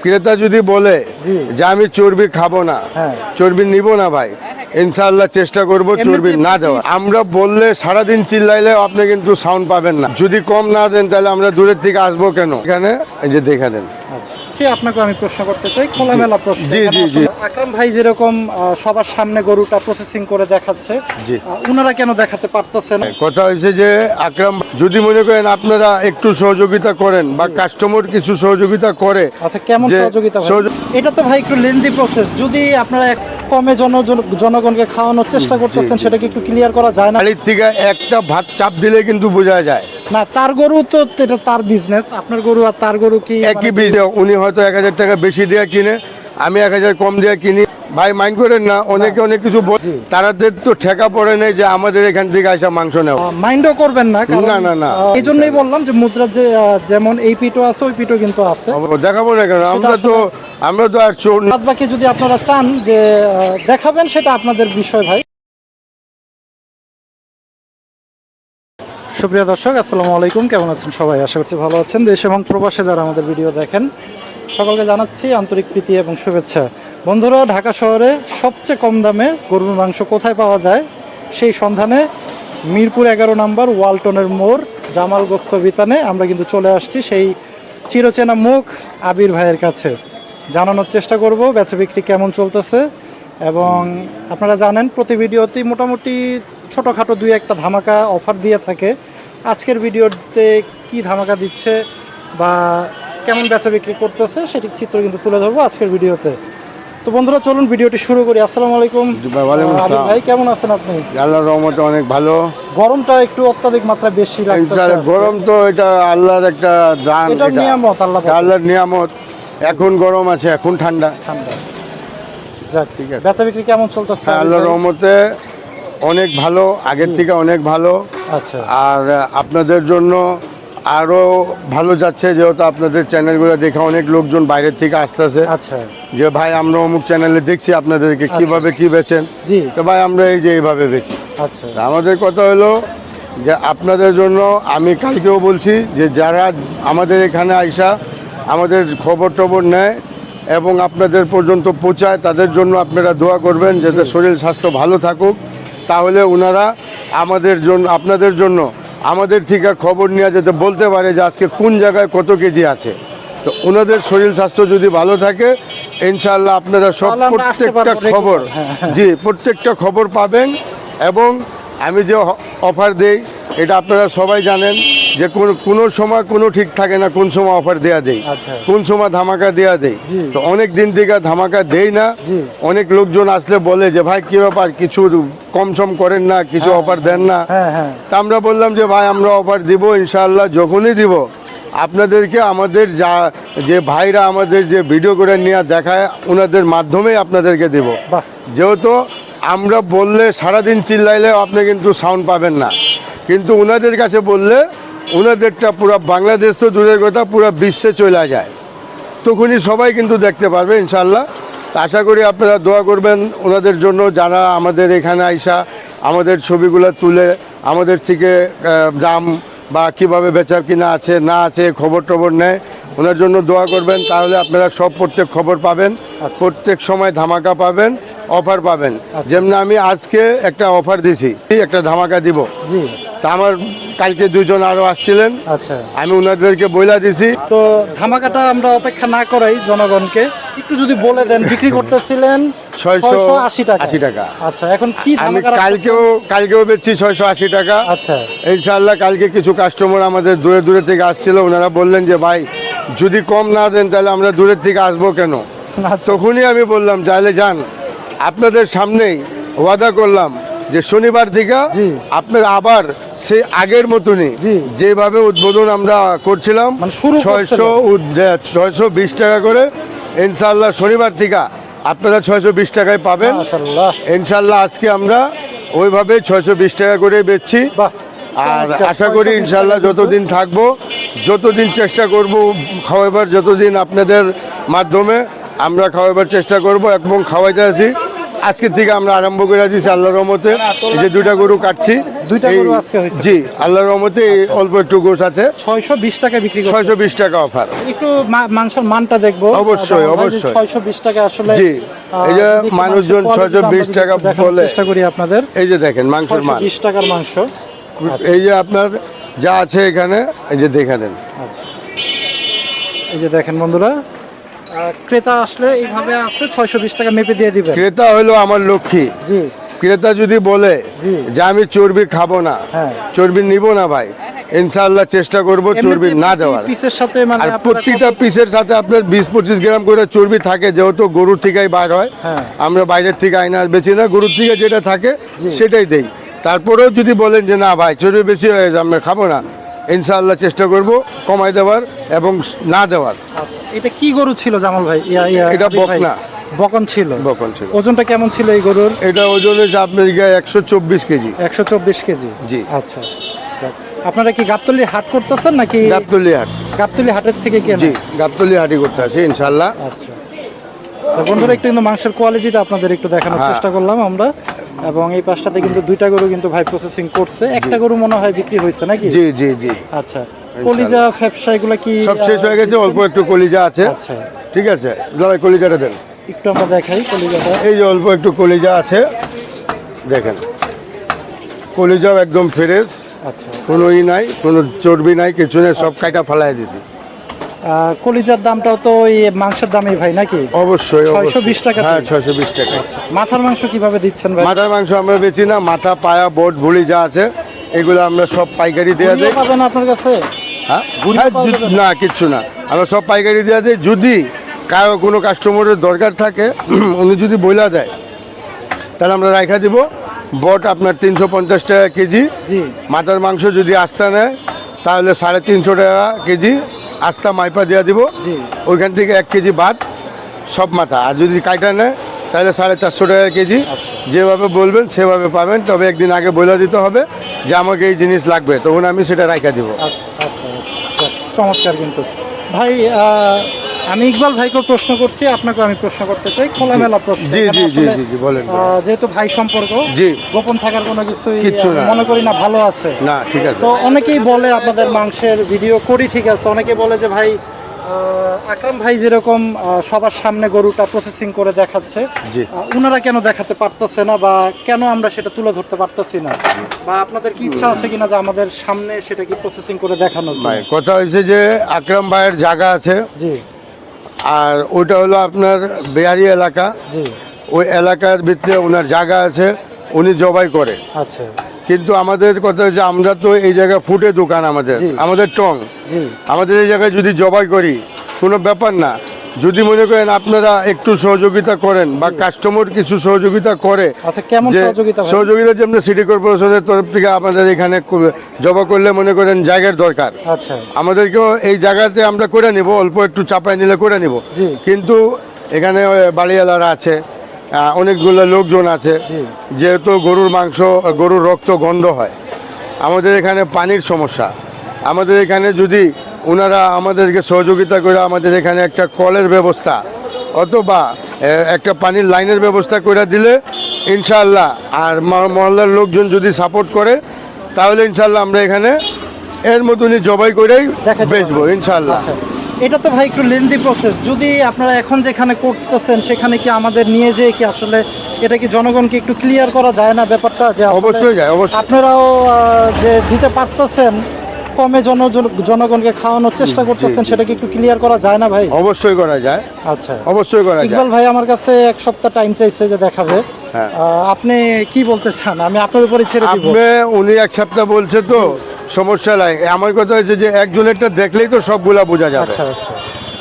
ক্রেতা যদি বলে যে আমি চর্বি খাবো না, চর্বি নিব না ভাই, ইনশাআল্লাহ চেষ্টা করব চর্বি না দেওয়া। আমরা বললে সারাদিন চিল্লাইলে আপনি কিন্তু সাউন্ড পাবেন না। যদি কম না দেন তাহলে আমরা দূরের থেকে আসবো কেন? এখানে এই যে দেখে দেন। আপনাকে আমি প্রশ্ন করতে চাই, খোলামেলা প্রশ্ন। জি জি জি। আকরাম ভাই যেরকম সবার সামনে গরুটা প্রসেসিং করে দেখাচ্ছে, ওনারা কেন দেখাতে পারতেছেন? কথা হয়েছে যে আকরাম যদি মনে করেন আপনারা একটু সহযোগিতা করেন বা কাস্টমার কিছু সহযোগিতা করে। আচ্ছা, কেমন সহযোগিতা? এটা তো ভাই একটু লেন্দি প্রসেস। যদি আপনারা কমে জনগণকে খাওয়ানোর চেষ্টা করতেছেন, সেটাকে একটু ক্লিয়ার করা যায় না? বাড়ির থেকে একটা ভাত চাপ দিলে কিন্তু বোঝা যায় না। তার গরু তো এটা তার বিজনেস, আপনার গরু আর তার গরু কি একই বিজনেস? উনি হয়তো 1000 টাকা বেশি দিয়ে কিনে, আমি 1000 কম দিয়ে কিনি। ভাই মাইন্ড করেন না, অনেকে অনেক কিছু তাদের তো ঠেকা পড়ে নেই যে আমাদের এখান থেকে আসা মাংস নেওয়া। মাইন্ডও করবেন না। না না না, এই জন্যই বললাম যে মুদ্রার যে যেমন এই পিঠও আছে, ওই পিঠও কিন্তু আছে। দেখাবো না কেন? আমরা তো আর চোর না। বাকি যদি আপনারা চান যে দেখাবেন, সেটা আপনাদের বিষয় ভাই। সুপ্রিয় দর্শক, আসসালামু আলাইকুম। কেমন আছেন সবাই? আশা করছি ভালো আছেন। দেশ এবং প্রবাসে যারা আমাদের ভিডিও দেখেন, সকলকে জানাচ্ছি আন্তরিক প্রীতি এবং শুভেচ্ছা। বন্ধুরা, ঢাকা শহরে সবচেয়ে কম দামে গরুর মাংস কোথায় পাওয়া যায় সেই সন্ধানে মিরপুর 11 নম্বর ওয়ালটনের মোড় জামাল গোস্ত বিতানে আমরা কিন্তু চলে আসছি সেই চিরচেনা মুখ আবির ভাইয়ের কাছে। জানানোর চেষ্টা করব বেচা বিক্রি কেমন চলতেছে। এবং আপনারা জানেন প্রতি ভিডিওতেই মোটামুটি ছোটোখাটো 2-1টা ধামাকা অফার দিয়ে থাকে। আজকের ভিডিওতে কি ধামাকা দিচ্ছে বা কেমন বেচা বিক্রি করতেছে সেটির চিত্র কিন্তু তুলে ধরবো আজকের ভিডিওতে। তো বন্ধুরা, চলুন ভিডিওটি শুরু করি। আসসালামু আলাইকুম ভাই, কেমন আছেন আপনি? আল্লাহর রহমতে অনেক ভালো। গরমটা একটু অত্যাধিক মাত্রা বেশি লাগতেছে। গরম তো এটা আল্লাহর একটা দান, এটা নিয়ামত, আল্লাহর নিয়ামত। এখন গরম আছে, এখন ঠান্ডা। যাক, ঠিক আছে। বেচা বিক্রি কেমন চলতেছে? আল্লাহর রহমতে অনেক ভালো, আগের থেকে অনেক ভালো। আচ্ছা। আর আপনাদের জন্য আরো ভালো যাচ্ছে, যেহেতু আপনাদের চ্যানেলগুলো দেখে অনেক লোকজন বাইরের থেকে আসতেছে। আচ্ছা। যে ভাই আমরা অমুক চ্যানেলে দেখছি আপনাদেরকে কিভাবে কি বেচেন। জি। তো ভাই আমরা এই যে এইভাবে বেচি। আচ্ছা। আমাদের কথা হলো যে আপনাদের জন্য আমি কালকেও বলছি যে যারা আমাদের এখানে আইসা আমাদের খবর টবর নেয় এবং আপনাদের পর্যন্ত পৌঁছায়, তাদের জন্য আপনারা দোয়া করবেন যাতে শরীর স্বাস্থ্য ভালো থাকুক। তাহলে ওনারা আমাদের জন্য, আপনাদের জন্য আমাদের থেকে খবর নিয়ে যাতে বলতে পারে যে আজকে কোন জায়গায় কত কেজি আছে। তো ওনাদের শরীর স্বাস্থ্য যদি ভালো থাকে, ইনশাআল্লাহ আপনারা সব প্রত্যেকটা খবর, জি প্রত্যেকটা খবর পাবেন। এবং আমি যে অফার দেই এটা আপনারা সবাই জানেন যে কোনো সময় কোনো ঠিক থাকে না, কোন সময় অফার দেয়া দেই, কোন সময় ধামাকা দেয়া দেই। তো অনেক দিন থেকে ধামাকা দেই না। অনেক লোকজন আসলে বলে যে ভাই কি ব্যাপার, কিছু কম সম করেন না, কিছু অফার দেন না। তা আমরা বললাম যে ভাই আমরা অফার দিব ইনশাআল্লাহ। যখনই দিব আপনাদেরকে আমাদের যে ভাইরা আমাদের যে ভিডিও করে নিয়ে দেখায় ওনাদের মাধ্যমেই আপনাদেরকে দেব। যেহেতু আমরা বললে সারাদিন চিল্লাইলে আপনি কিন্তু সাউন্ড পাবেন না, কিন্তু ওনাদের কাছে বললে ওনাদেরটা পুরো বাংলাদেশ তো দূরের কথা, পুরো বিশ্বে চলে যায়। তখনই সবাই কিন্তু দেখতে পারবে ইনশাআল্লাহ। আশা করি আপনারা দোয়া করবেন ওনাদের জন্য, যারা আমাদের এখানে আইসা আমাদের ছবিগুলো তুলে আমাদের থেকে দাম বা কীভাবে বেচা কিনা আছে না আছে খবর টবর নেয়। ওনার জন্য দোয়া করবেন, তাহলে আপনারা সব প্রত্যেক খবর পাবেন, প্রত্যেক সময় ধামাকা পাবেন, অফার পাবেন। যেমন আমি আজকে একটা অফার দিছি, একটা ধামাকা দিব। তা আমার কালকে 2 জন আরো আসছিলেন। আচ্ছা, আমি ওনাদেরকে বইলা দিছি। তো ধামাকাটা আমরা অপেক্ষা না করাই জনগণকে একটু যদি বলে দেন। বিক্রি করতেছিলেন 680 টাকা। আচ্ছা, এখন কি ধামাকা? কালকেও বেচছি 680 টাকা। আচ্ছা, ইনশাআল্লাহ কালকে কিছু কাস্টমার আমাদের দূরে দূরে থেকে আসছিল, ওনারা বললেন যে ভাই যদি কম না দেন তাহলে আমরা দূরের থেকে আসবো কেন? তখনই আমি বললাম তাহলে যান, আপনাদের সামনেই ওয়াদা করলাম যে শনিবার থেকে আপনার আবার সেই আগের মতনই যেভাবে উদ্বোধন আমরা করছিলাম 620 টাকা করে, ইনশাআল্লাহ শনিবার থেকে আপনারা 620 টাকায় পাবেন ইনশাআল্লাহ। আজকে আমরা ওইভাবে 620 টাকা করে বেচছি। আর আশা করি ইনশাআল্লাহ যতদিন থাকবো, যতদিন চেষ্টা করব খাওয়াবার, যতদিন আপনাদের মাধ্যমে আমরা খাওয়াবার চেষ্টা করব এবং খাওয়াইতে আছি। আজকে থেকে আমরা আরম্ভ করে দিয়েছি আল্লাহর রহমতে। এই যে দুইটা গরু কাটছি, দুইটা গরু আজকে হয়েছে? জি, আল্লাহর রহমতে এই অল্প একটু গোশ আছে। 620 টাকা বিক্রি করছেন? 620 টাকা অফার। একটু মাংসের মানটা দেখবো। অবশ্যই, অবশ্যই। 620 টাকা আসলে, জি, এই যে মানুষজন 620 টাকা বলে, চেষ্টা করি আপনাদের। এই যে দেখেন মাংসের মান, 620 টাকার মাংস। এই যে আপনার যা আছে এখানে, এই যে দেখে নেন। আচ্ছা, এই যে দেখেন বন্ধুরা, ক্রেতা আসলে এইভাবে আছে 620 টাকা মেপে দিয়ে দিবেন। ক্রেতা হলো আমার লক্ষ্মী। জি, ক্রেতা যদি বলে জি। যে আমি চর্বি খাবো না, হ্যাঁ। চর্বি নিব না ভাই, ইনশাআল্লাহ চেষ্টা করব চর্বি না দেওয়ার। পিসের সাথে মানে আর আপনারা প্রতিটা পিসের সাথে আপনার 20-25 গ্রাম করে চর্বি থাকে, যেহেতু গরুর থেকেই বার হয়। হ্যাঁ। আমরা বাইরের থেকে আইনা বেশি না, গরুর থেকে যেটা থাকে জি। সেটাই দেই। তারপরেও যদি বলেন যে না ভাই চর্বি বেশি হয়ে যায়, আমরা খাবো না, ইনশাআল্লাহ চেষ্টা করব কমাই দেওয়ার এবং না দেওয়ার। আচ্ছা, এটা কি গরু ছিল জামাল ভাই? এটা আবিদ ভাই? বকনা। বকন ছিল। বকন ছিল। ওজনটা কেমন ছিল এই গরুর? এটা ওজন হচ্ছে আপনার 124 কেজি। 124 কেজি। জি। আচ্ছা, যাক। আপনারা কি গাবতলী হাট করতেছেন নাকি? গাবতলী হাট। গাবতলী হাটের থেকে কেন? জি, গাবতলী হাটই করতে আছে ইনশাআল্লাহ। আচ্ছা, তো বন্ধুরা একটু কিন্তু মাংসের কোয়ালিটিটা আপনাদের একটু দেখানোর হ্যাঁ। চেষ্টা করলাম আমরা। এবং এই পাশটাতে কিন্তু দুইটা গরু কিন্তু ভাই প্রসেসিং করছে, একটা গরু মনে হয় বিক্রি হয়েছে নাকি? জি জি জি। আচ্ছা, কলিজা ফ্যাপসা এগুলা কি সব শেষ হয়ে গেছে, দিচ্ছেন? অল্প একটু কলিজা আছে। আচ্ছা, ঠিক আছে, দাদা কলিজাটা দেন। একটু আমরা দেখাই কলিজাটা। এই যে অল্প একটু কলিজা আছে, দেখেন কলিজাও একদম ফ্রেশ, আচ্ছা, কোনো নাই, কোনো চর্বি নাই, কিছু নেই, সব কাটা ফালাই দিছি। কলিজার দামটাও তো এই মাংসের দামই ভাই নাকি? অবশ্যই 620 টাকা? হ্যাঁ, 620 টাকা। মাথার মাংস কিভাবে দিচ্ছেন ভাই? মাথার মাংস আমরা বেচি না, মাথা পায়া বোট ভুড়ি যা আছে এগুলো আমরা সব পাইকারি দেওয়া গুঁড়িও দেয়। পাবেন আপনার কাছে? হ্যাঁ, গুঁড়িও হ্যাঁ, পাওয়া যাবে না কিচ্ছু না, আমরা সব পাইকারি দেওয়া দেয়। যদি কারো কোনো কাস্টমারের দরকার থাকে, উনি যদি বইলা দেয়, তাহলে আমরা রাখা দিব। বট আপনার 350 টাকা কেজি। জি। মাথার মাংস যদি আস্তা নেয় তাহলে 350 টাকা কেজি আস্তা মাইপা দেওয়া দিব। জি। ওইখান থেকে 1 কেজি বাদ সব মাথা। আর যদি কাইটা নেয় তাহলে 450 টাকা কেজি। যেভাবে বলবেন সেভাবে পাবেন, তবে একদিন আগে বলে দিতে হবে যে আমাকে এই জিনিস লাগবে, তখন আমি সেটা রাখা দিব। আচ্ছা আচ্ছা আচ্ছা, চমৎকার। কিন্তু ভাই আমি ইকবাল ভাইকে প্রশ্ন করছি, আপনাকে আমি প্রশ্ন করতে চাই, খোলামেলা প্রশ্ন। জি এখানে জি জি আসলে, জি জি, বলেন। যেহেতু ভাই সম্পর্ক, জি। গোপন থাকার কোনো কিছুই কিচ্ছু আমি না। মনে করি না, ভালো আছে। না, ঠিক আছে। তো অনেকেই বলে আপনাদের মাংসের ভিডিও করি, ঠিক আছে, অনেকে বলে যে ভাই আকরাম ভাই যেরকম সবার সামনে গরুটা প্রসেসিং করে দেখাচ্ছে, জি। ওনারা কেন দেখাতে পারতেছে না, বা কেন আমরা সেটা তুলে ধরতে পারতেছি না, বা আপনাদের কি ইচ্ছা আছে কিনা যে আমাদের সামনে সেটা কি প্রসেসিং করে দেখানোর? ভাই কথা হয়েছে যে আকরাম ভাইয়ের জায়গা আছে, জি আর ওইটা হলো আপনার বেহারি এলাকা। জি। ওই এলাকার ভিতরে ওনার জায়গা আছে, উনি জবাই করে। আচ্ছা, কিন্তু আমাদের কথা হচ্ছে আমরা তো এই জায়গায় ফুটে দোকান, জি। আমাদের টং, জি। আমাদের এই জায়গায় যদি জবাই করি কোনো ব্যাপার না। যদি মনে করেন আপনারা একটু সহযোগিতা করেন বা কাস্টমার কিছু সহযোগিতা করে, আচ্ছা, কেমন যে সহযোগিতা ভাই? সহযোগিতা যেমন সিটি কর্পোরেশনের তরফ থেকে আমাদের এখানে জবা করলে মনে করেন জায়গার দরকার, আচ্ছা, আমাদেরকেও এই জায়গাতে আমরা করে নিব, অল্প একটু চাপাই নিলে করে নিব। জি। কিন্তু এখানে বাড়িওয়ালারা আছে, অনেকগুলো লোকজন আছে। জি। যেহেতু গরুর মাংস, গরুর রক্ত গন্ধ হয়, আমাদের এখানে পানির সমস্যা। আমাদের এখানে যদি ওনারা আমাদেরকে সহযোগিতা করে আমাদের এখানে একটা কলের ব্যবস্থা অথবা একটা পানির লাইনের ব্যবস্থা করে দিলে ইনশাআল্লাহ, আর মহল্লার লোকজন যদি সাপোর্ট করে, তাহলে ইনশাআল্লাহ আমরা এখানে এর মতনই জবাই করেই দেখাতে বেচবো পারবেন। ইনশাআল্লাহ। আচ্ছা, এটা তো ভাই একটু লেন্দি প্রসেস। যদি আপনারা এখন যেখানে করতেছেন সেখানে কি আমাদের নিয়ে যেয়ে কি আসলে এটা কি জনগণকে একটু ক্লিয়ার করা যায় না ব্যাপারটা, যে আসলে অবশ্যই যায়, অবশ্যই। আপনারাও যে দিতে পারতেছেন কমে জনগণকে খাওয়ানোর চেষ্টা জি, করতেছেন, জি। সেটা কি একটু ক্লিয়ার করা যায় না ভাই? অবশ্যই করা যায়, আচ্ছা, অবশ্যই করা যায়। ইকবাল ভাই আমার কাছে 1 সপ্তাহ টাইম চাইছে যে দেখাবে। হ্যাঁ। আপনি কি বলতে চান? আমি আপনার উপরে ছেড়ে দিব। আপনি উনি 1 সপ্তাহ বলছে তো সমস্যা নাই। আমার কথা হচ্ছে যে একজনেরটা দেখলেই তো সবগুলা বোঝা যাবে। আচ্ছা আচ্ছা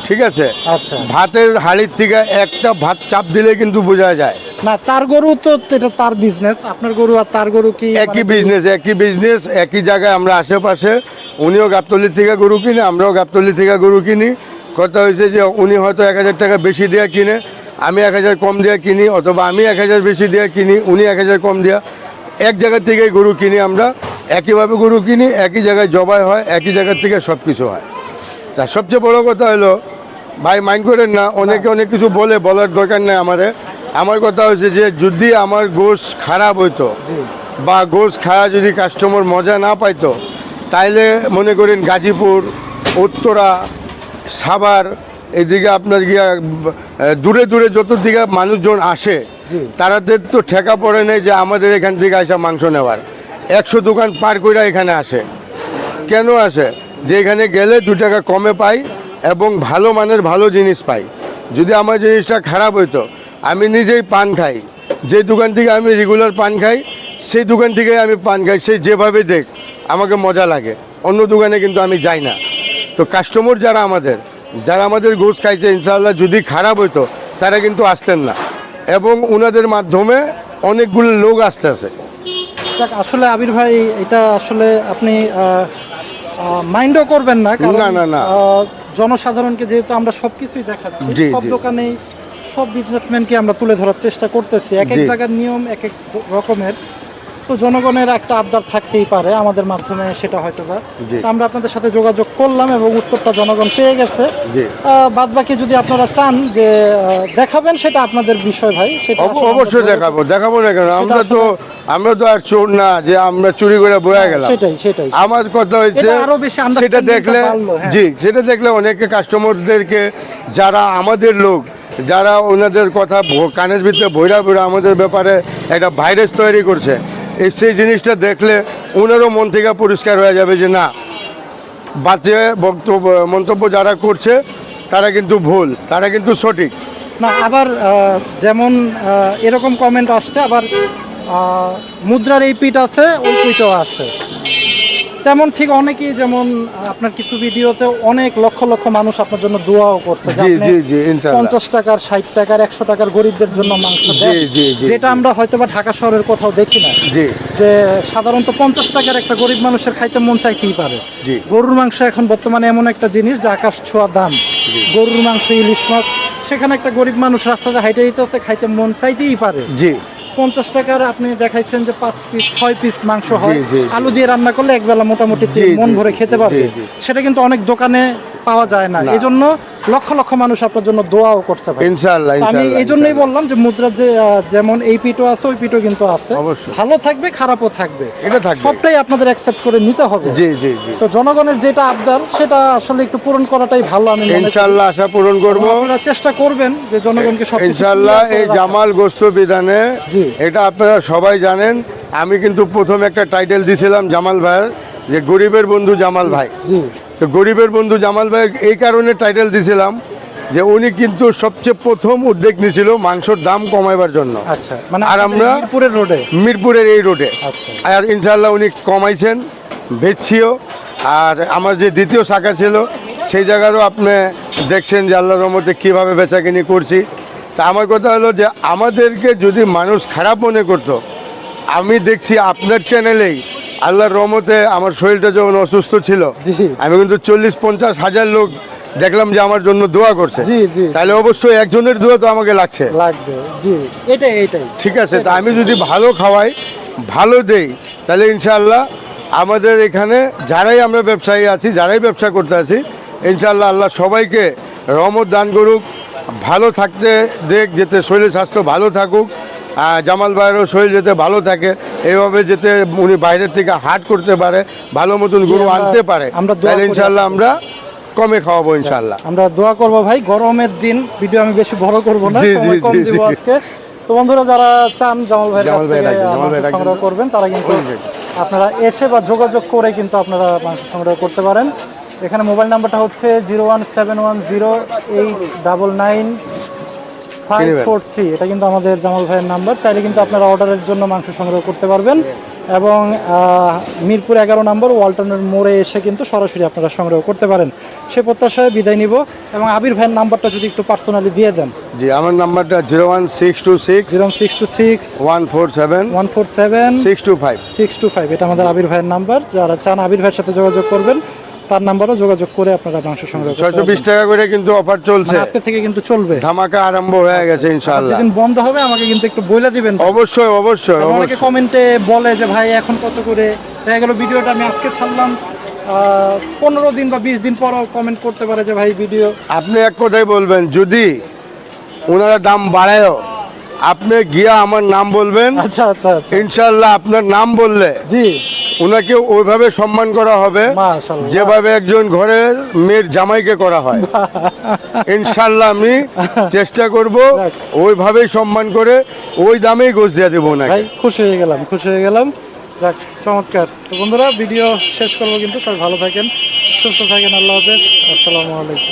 ঠিক আছে, আচ্ছা। ভাতের হাড়ির থেকে একটা ভাত চাপ দিলে কিন্তু বোঝা যায়। না, তার গরু তো এটা তার বিজনেস, আপনার গরু আর তার গরু কি একই মানে বিজনেস, একই বিজনেস, একই জায়গায় আমরা আশেপাশে। উনিও গাবতলির থেকে গরু কিনে, আমরাও গাবতলির থেকে গরু কিনি। কথা হয়েছে যে উনি হয়তো 1000 টাকা বেশি দিয়ে কিনে, আমি 1000 কম দিয়ে কিনি, অথবা আমি 1000 বেশি দিয়ে কিনি, উনি 1000 কম দিয়া। এক জায়গা থেকেই গরু কিনি আমরা, একইভাবে গরু কিনি, একই জায়গায় জবাই হয়, একই জায়গা থেকে সব কিছু হয়। তা সবচেয়ে বড় কথা হলো ভাই মাইন্ড করেন না, অনেকে অনেক কিছু বলে, বলার দরকার নেই আমারে। আমার কথা হচ্ছে যে যদি আমার গোশ খারাপ হইতো জি বা গোশ খাওয়া যদি কাস্টমার মজা না পাইতো, তাইলে মনে করেন গাজীপুর, উত্তরা, সাভার, এদিকে আপনার গিয়া দূরে দূরে যত দিকে মানুষজন আসে, জি। তাদের তো ঠেকা পড়ে নেই যে আমাদের এখান থেকে আসা মাংস নেওয়ার। 100 দোকান পার করে এখানে আসে। কেন আসে? যে এখানে গেলে 2 টাকা কমে পাই এবং ভালো মানের ভালো জিনিস পাই। যদি আমার জিনিসটা খারাপ হইতো, আমি নিজেই পান খাই, যে দোকান থেকে আমি রেগুলার পান খাই সেই দোকান থেকে আমি পান খাই, সে যেভাবে দেখ আমাকে মজা লাগে, অন্য দোকানে কিন্তু আমি যাই না। তো কাস্টমার যারা আমাদের গোশ খাইছে, ইনশাআল্লাহ যদি খারাপ হইতো তারা কিন্তু আসতেন না, এবং ওনাদের মাধ্যমে অনেকগুলো লোক আসতেছে। যাক, আসলে আবির ভাই এটা আসলে আপনি মাইন্ডও করবেন না, কারণ না, না, না। জনসাধারণকে যেহেতু আমরা সবকিছুই দেখাচ্ছি, জি, সব জি। দোকানেই সব বিজনেসম্যানকে আমরা তুলে ধরার চেষ্টা করতেছি, এক এক জি। জায়গার নিয়ম এক এক রকমের। তো জনগণের একটা আবদার থাকতেই পারে আমাদের মাধ্যমে, সেটা হয়তো বা জি। তো আমরা আপনাদের সাথে যোগাযোগ করলাম এবং উত্তরটা জনগণ পেয়ে গেছে। জি। বাদ বাকি যদি আপনারা চান যে দেখাবেন, সেটা আপনাদের বিষয় ভাই, সেটা আসলে অবশ্যই আমাদের দেখাবো না কেন? আমরা তো আর চোর না যে আমরা চুরি করে বয়ে গেলাম। সেটাই আমার কথা হচ্ছে এটা আরো বেশি সেটা understanding দেখলে, টা বাড়লো, হ্যাঁ। জি, সেটা দেখলে অনেকে কাস্টমারদেরকে, যারা আমাদের লোক, যারা ওনাদের কথা কানের ভিতরে ভৈরা আমাদের ব্যাপারে একটা ভাইরাস তৈরি করছে, সেই জিনিসটা দেখলে ওনারও মন থেকে পরিষ্কার হয়ে যাবে যে না, বাজে মন্তব্য যারা করছে তারা কিন্তু ভুল, তারা কিন্তু সঠিক। না, আবার যেমন এরকম কমেন্ট আসছে, আবার মুদ্রার এই পিঠ আছে, ওই পিঠও আছে, তেমন ঠিক অনেকেই, যেমন আপনার কিছু ভিডিওতে অনেক লক্ষ লক্ষ মানুষ আপনার জন্য দোয়াও করছে যে জি, আপনি জি, জি, ইনশাআল্লাহ। 50 টাকার, 60 টাকার, 100 টাকার গরিবদের জন্য মাংস দেন, জি, জি, যেটা আমরা হয়তো বা ঢাকা শহরের কোথাও দেখি না। জি, যে সাধারণত 50 টাকার একটা গরিব মানুষের খাইতে মন চাইতেই পারে। জি। গরুর মাংস এখন বর্তমানে এমন একটা জিনিস যে আকাশ ছোঁয়া দাম। গরুর মাংস, ইলিশ মাছ, সেখানে একটা গরিব মানুষ রাস্তাতে হাইটে দিতেছে, খাইতে মন চাইতেই পারে। জি। 50 টাকার আপনি দেখাইছেন যে 5 পিস 6 পিস মাংস হয়, জি, জি, জি। আলু দিয়ে রান্না করলে একবেলা মোটামুটি জি, মন জি, ভরে খেতে পারবে। জি, জি। সেটা কিন্তু অনেক দোকানে পাওয়া যায় না, না। এই জন্য লক্ষ লক্ষ মানুষ আপনার জন্য দোয়াও করছে ভাই। ইনশাআল্লাহ, তো আমি ইনশাআল্লাহ, এই জন্যই ইনশাআল্লাহ। বললাম যে মুদ্রার যে যেমন এই পিঠও আছে, ওই পিঠও কিন্তু আছে, অবশ্যই। ভালো থাকবে, খারাপও থাকবে, এটা থাকবে। সবটাই আপনাদের অ্যাকসেপ্ট করে নিতে হবে। জি, জি, জি। তো জনগণের যেটা আবদার, সেটা আসলে একটু পূরণ করাটাই ভালো, আমি মনে করি। ইনশাআল্লাহ আশা পূরণ করব। আপনারা চেষ্টা করবেন যে জনগণকে সব ইনশাআল্লাহ এই জামাল গোস্ত বিধানে, জি। এটা আপনারা সবাই জানেন। আমি কিন্তু প্রথম একটা টাইটেল দিয়েছিলাম জামাল ভাইয়ের, যে গরিবের বন্ধু জামাল ভাই। জি তো গরিবের বন্ধু জামাল ভাই এই কারণে টাইটেল দিয়েছিলাম যে উনি কিন্তু সবচেয়ে প্রথম উদ্যোগ নিয়েছিল মাংসর দাম কমাইবার জন্য। আচ্ছা, মানে আর আমরা মিরপুরের রোডে, মিরপুরের এই রোডে, আচ্ছা। আর ইনশাআল্লাহ উনি কমাইছেন, বেচছিও। আর আমার যে দ্বিতীয় শাখা ছিল সেই জায়গারও আপনি দেখছেন যে আল্লাহর রহমতে কীভাবে বেচাকিনি করছি। তা আমার কথা হলো যে আমাদেরকে যদি মানুষ খারাপ মনে করতো, আমি দেখছি আপনার চ্যানেলেই আল্লাহর রহমতে আমার শরীরটা যখন অসুস্থ ছিল, জি। আমি কিন্তু 40-50 হাজার লোক দেখলাম যে আমার জন্য দোয়া করছে। জি, জি। তাহলে অবশ্যই একজনের দোয়া তো আমাকে লাগছে। লাগবে, জি, এটাই ঠিক আছে, তা আমি যদি ভালো খাওয়াই, ভালো দেই, তাহলে ইনশাআল্লাহ আমাদের এখানে যারাই আমরা ব্যবসায়ী আছি, যারাই ব্যবসা করতে আছি, ইনশাআল্লাহ আল্লাহ সবাইকে রহমত দান করুক, ভালো থাকতে দেখ, যেতে শরীর স্বাস্থ্য ভালো থাকুক। জামাল ভাইয়েরও শরীর যাতে ভালো থাকে, এইভাবে যেতে উনি বাইরের থেকে হাট করতে পারে, ভালো মতন গরু আমরা- আনতে পারে, আমরা দোয়া তাহলে করি ইনশাআল্লাহ আপনাকে। আমরা কমে খাওয়াবো ইনশাআল্লাহ। আমরা দোয়া করব ভাই। গরমের দিন, ভিডিও আমি বেশি বড় করব না, জি, জি, সময় কম জি, দিব জি। আজকে। তো বন্ধুরা যারা চান জামাল ভাইয়ের কাছ জামাল ভাইয়ের থেকে রাখবেন, জামাল মাংস ভাইয়ের রাখবেন। সংগ্রহ করবেন, তারা কিন্তু আপনারা এসে বা যোগাযোগ করে কিন্তু আপনারা মাংস সংগ্রহ করতে পারেন। এখানে মোবাইল নাম্বারটা হচ্ছে 01710899543। এটা কিন্তু আমাদের জামাল ভাইয়ের নাম্বার। চাইলে কিন্তু আপনারা অর্ডারের জন্য মাংস সংগ্রহ করতে পারবেন, এবং মিরপুর 11 নম্বর ওয়ালটনের মোড়ে এসে কিন্তু সরাসরি আপনারা সংগ্রহ করতে পারেন। সে প্রত্যাশায় বিদায় নিব, এবং আবির ভাইয়ের নাম্বারটা যদি একটু পার্সোনালি দিয়ে দেন। জি, আমার নাম্বারটা 01626 0626 147 147 625। 625। এটা আমাদের আবির ভাইয়ের নাম্বার। যারা চান আবির ভাইয়ের সাথে যোগাযোগ করবেন, তার নাম্বারও যোগাযোগ করে আপনারা মাংস সংগ্রহ করতে 620 পারবেন। টাকা করে কিন্তু অফার চলছে, মানে আজকে থেকে কিন্তু চলবে। ধামাকা আরম্ভ হয়ে গেছে ইনশাআল্লাহ। যেদিন বন্ধ হবে আমাকে কিন্তু একটু বলে দিবেন। অবশ্যই, অবশ্যই, কারণ অনেকে অবশ্যই। কমেন্টে বলে যে ভাই এখন কত করে, দেখা গেল ভিডিওটা আমি আজকে ছাড়লাম, 15 দিন বা 20 দিন পরও কমেন্ট করতে পারে যে ভাই ভিডিও। আপনি এক কথাই বলবেন, যদি ওনারা দাম বাড়ায়ও আপনি গিয়া আমার নাম বলবেন, আচ্ছা আচ্ছা আচ্ছা, ইনশাল্লাহ আপনার নাম বললে জি ওনাকে ওইভাবে সম্মান করা হবে মাশাআল্লাহ। যেভাবে একজন ঘরে মেয়ের জামাইকে করা হয়। ইনশাল্লাহ আমি চেষ্টা করব যাক। ওইভাবেই সম্মান করে ওই দামেই গোছ দিয়ে দেবো না। ভাই খুশি হয়ে গেলাম, খুশি হয়ে গেলাম। যাক, চমৎকার। তো বন্ধুরা ভিডিও শেষ করবো, কিন্তু সবাই ভালো থাকেন, সুস্থ থাকেন, আল্লাহ হাফেজ, আসসালামু আলাইকুম।